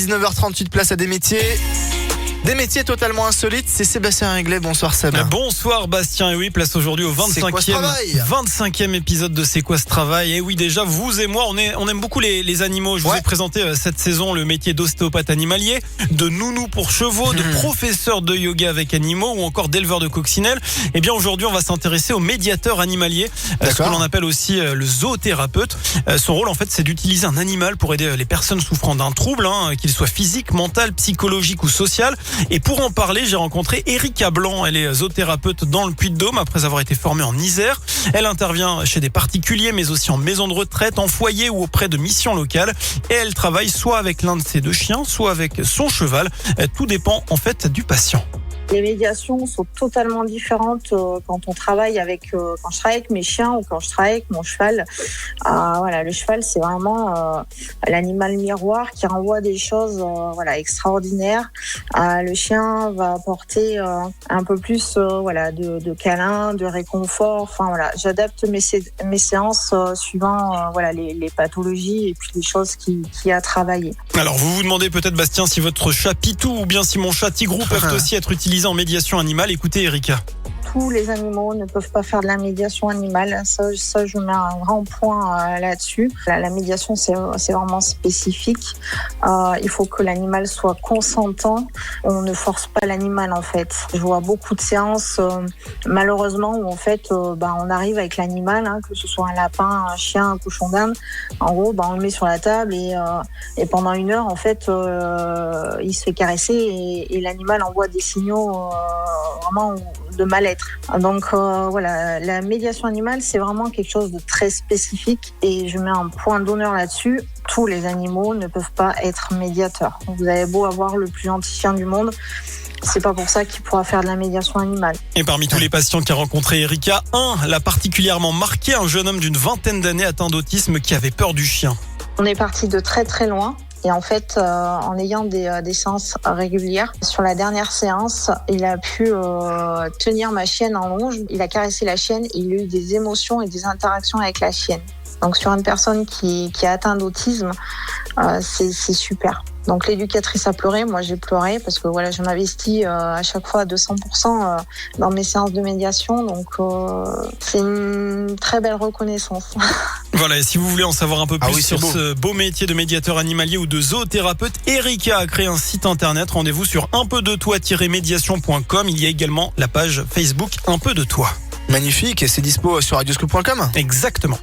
19h38, place à des métiers. Des métiers totalement insolites, c'est Sébastien Réglet. Bonsoir Sébastien. Bonsoir Bastien, et oui, place aujourd'hui au 25e épisode de C'est quoi ce travail. Et oui, déjà, vous et moi, on aime beaucoup les animaux. Je vous ai présenté cette saison le métier d'ostéopathe animalier, de nounou pour chevaux, de professeur de yoga avec animaux ou encore d'éleveur de coccinelles. Eh bien, aujourd'hui, on va s'intéresser au médiateur animalier, ce que l'on appelle aussi le zoothérapeute. Son rôle, en fait, c'est d'utiliser un animal pour aider les personnes souffrant d'un trouble, qu'il soit physique, mental, psychologique ou social. Et pour en parler, j'ai rencontré Erika Blanc. Elle est zoothérapeute dans le Puy-de-Dôme après avoir été formée en Isère. Elle intervient chez des particuliers, mais aussi en maison de retraite, en foyer ou auprès de missions locales. Et elle travaille soit avec l'un de ses deux chiens, soit avec son cheval. Tout dépend en fait du patient. Les médiations sont totalement différentes quand on travaille quand je travaille avec mes chiens ou quand je travaille avec mon cheval. Le cheval, c'est vraiment l'animal miroir qui renvoie des choses extraordinaires. Le chien va apporter un peu plus de câlin, de réconfort. J'adapte mes séances suivant les pathologies et puis les choses qu'il y a à travailler. Alors vous vous demandez peut-être Bastien si votre chat Pitou ou bien si mon chat Tigrou peuvent aussi être utilisés en médiation animale. Écoutez Erika. Tous les animaux ne peuvent pas faire de la médiation animale. Ça je mets un grand point là-dessus. La médiation, c'est vraiment spécifique. Il faut que l'animal soit consentant. On ne force pas l'animal, en fait. Je vois beaucoup de séances, malheureusement, où en fait, on arrive avec l'animal, que ce soit un lapin, un chien, un cochon d'Inde. En gros, on le met sur la table et pendant 1 heure, en fait, il se fait caresser et l'animal envoie des signaux vraiment de mal-être. Donc la médiation animale, c'est vraiment quelque chose de très spécifique et je mets un point d'honneur là-dessus. Tous les animaux ne peuvent pas être médiateurs. Vous avez beau avoir le plus gentil chien du monde, c'est pas pour ça qu'il pourra faire de la médiation animale. Et parmi tous les patients qu'a rencontré Erika, un l'a particulièrement marqué, un jeune homme d'une vingtaine d'années atteint d'autisme qui avait peur du chien. On est parti de très très loin. Et en fait, en ayant des séances régulières, sur la dernière séance, il a pu tenir ma chienne en longe. Il a caressé la chienne, il a eu des émotions et des interactions avec la chienne. Donc sur une personne qui a atteint d'autisme, c'est super. Donc l'éducatrice a pleuré, moi j'ai pleuré parce que je m'investis à chaque fois à 200% dans mes séances de médiation. Donc c'est une très belle reconnaissance. Voilà, et si vous voulez en savoir un peu plus sur ce beau métier de médiateur animalier ou de zoothérapeute, Erika a créé un site internet. Rendez-vous sur unpeudetoi-médiation.com. Il y a également la page Facebook Un peu de toi. Magnifique, et c'est dispo sur radioscoop.com. Exactement.